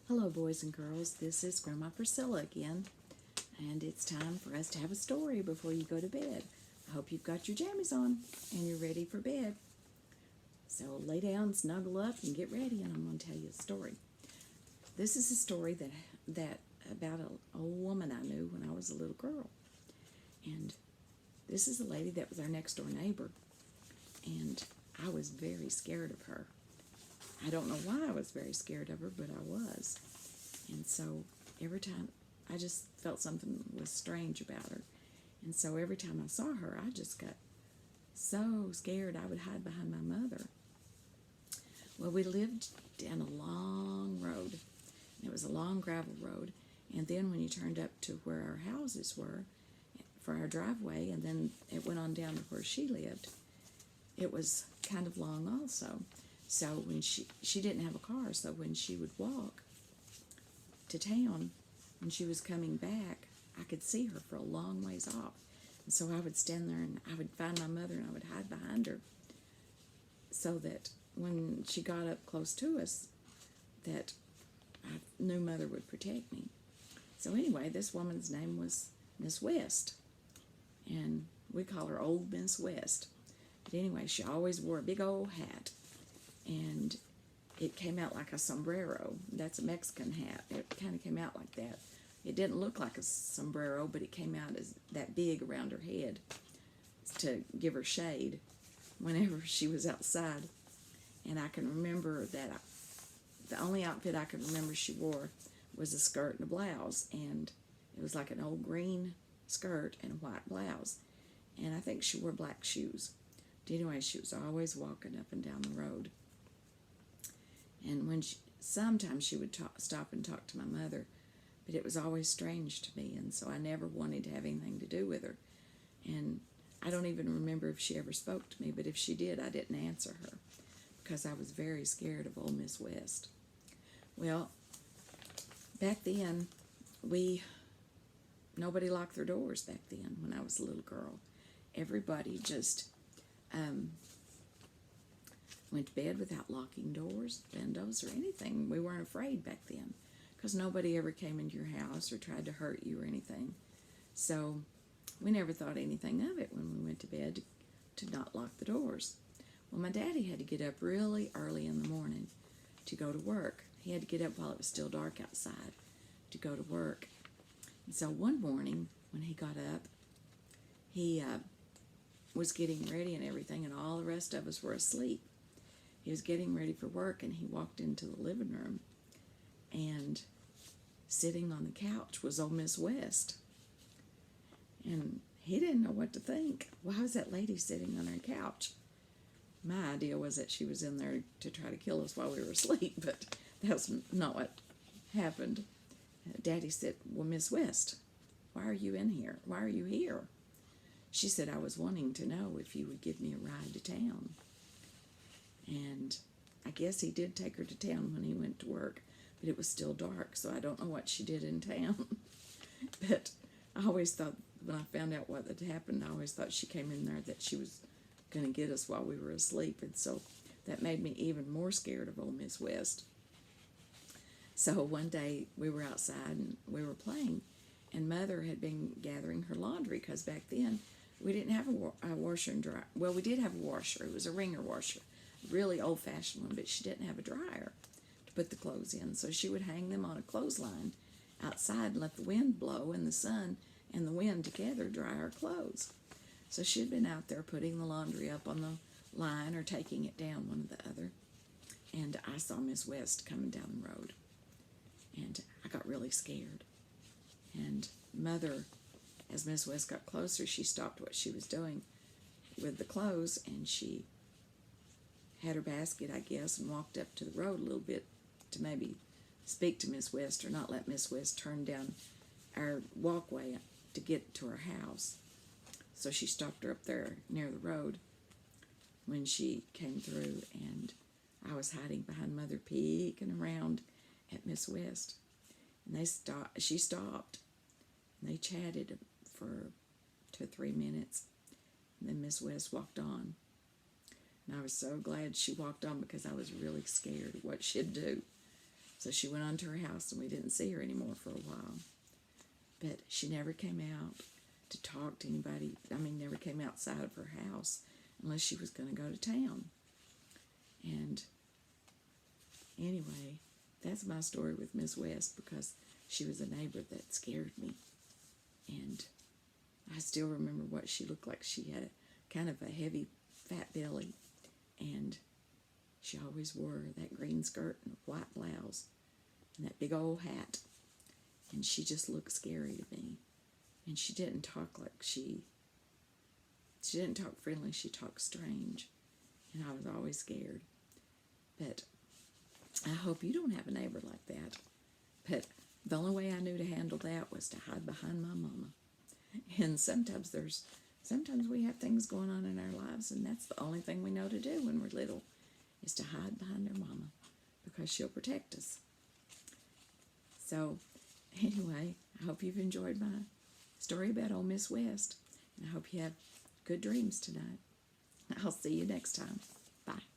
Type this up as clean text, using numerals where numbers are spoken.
Hello, boys and girls. This is Grandma Priscilla again, and it's time for us to have a story before you go to bed. I hope you've got your jammies on and you're ready for bed. So lay down, snuggle up, and get ready, and I'm going to tell you a story. This is a story that about an old woman I knew when I was a little girl, and this is a lady that was our next door neighbor, and I was very scared of her. I don't know why I was very scared of her, but I was. And so every time I just felt something was strange about her. And so every time I saw her, I just got so scared I would hide behind my mother. Well, we lived down a long road. It was a long gravel road. And then when you turned up to where our houses were for our driveway, and then it went on down to where she lived, it was kind of long also. So when she didn't have a car, so when she would walk to town, when she was coming back, I could see her for a long ways off. And so I would stand there and I would find my mother and I would hide behind her so that when she got up close to us, that I knew Mother would protect me. So anyway, this woman's name was Miss West, and we call her Old Miss West. But anyway, she always wore a big old hat, and it came out like a sombrero. That's a Mexican hat. It kind of came out like that. It didn't look like a sombrero, but it came out as that big around her head to give her shade whenever she was outside. And I can remember that the only outfit I can remember she wore was a skirt and a blouse, and it was like an old green skirt and a white blouse. And I think she wore black shoes. But anyway, she was always walking up and down the road. And sometimes she would stop and talk to my mother, but it was always strange to me, and so I never wanted to have anything to do with her. And I don't even remember if she ever spoke to me, but if she did, I didn't answer her because I was very scared of old Miss West. Well, back then, nobody locked their doors back then when I was a little girl. Everybody just went to bed without locking doors, windows, or anything. We weren't afraid back then because nobody ever came into your house or tried to hurt you or anything. So we never thought anything of it when we went to bed to not lock the doors. Well, my daddy had to get up really early in the morning to go to work. He had to get up while it was still dark outside to go to work. And so one morning when he got up, he was getting ready and everything, and all the rest of us were asleep. He was getting ready for work, and he walked into the living room, and sitting on the couch was old Miss West. And he didn't know what to think. Why was that lady sitting on her couch? My idea was that she was in there to try to kill us while we were asleep, but that's not what happened. Daddy said, "Well, Miss West, why are you in here? Why are you here?" She said, "I was wanting to know if you would give me a ride to town." And I guess he did take her to town when he went to work, but it was still dark, so I don't know what she did in town. But I always thought, when I found out what had happened, I always thought she came in there that she was going to get us while we were asleep, and so that made me even more scared of old Miss West. So one day we were outside and we were playing, and Mother had been gathering her laundry because back then we didn't have a washer and dryer. Well, we did have a washer. It was a wringer washer, really old-fashioned one, but she didn't have a dryer to put the clothes in. So she would hang them on a clothesline outside and let the wind blow, and the sun and the wind together dry our clothes. So she'd been out there putting the laundry up on the line or taking it down, one or the other. And I saw Miss West coming down the road, and I got really scared. And Mother, as Miss West got closer, she stopped what she was doing with the clothes, and she had her basket, I guess, and walked up to the road a little bit to maybe speak to Miss West or not let Miss West turn down our walkway to get to her house. So she stopped her up there near the road when she came through, and I was hiding behind Mother, peeking around at Miss West. And she stopped, and they chatted for 2 or 3 minutes, and then Miss West walked on. And I was so glad she walked on because I was really scared of what she'd do. So she went on to her house, and we didn't see her anymore for a while. But she never came out to talk to anybody. I mean, never came outside of her house unless she was going to go to town. And anyway, that's my story with Miss West, because she was a neighbor that scared me. And I still remember what she looked like. She had kind of a heavy, fat belly, and she always wore that green skirt and a white blouse and that big old hat. And she just looked scary to me. And she didn't talk like she didn't talk friendly, she talked strange. And I was always scared. But I hope you don't have a neighbor like that. But the only way I knew to handle that was to hide behind my mama. And sometimes we have things going on in our lives, and that's the only thing we know to do when we're little, is to hide behind our mama, because she'll protect us. So anyway, I hope you've enjoyed my story about old Miss West, and I hope you have good dreams tonight. I'll see you next time. Bye.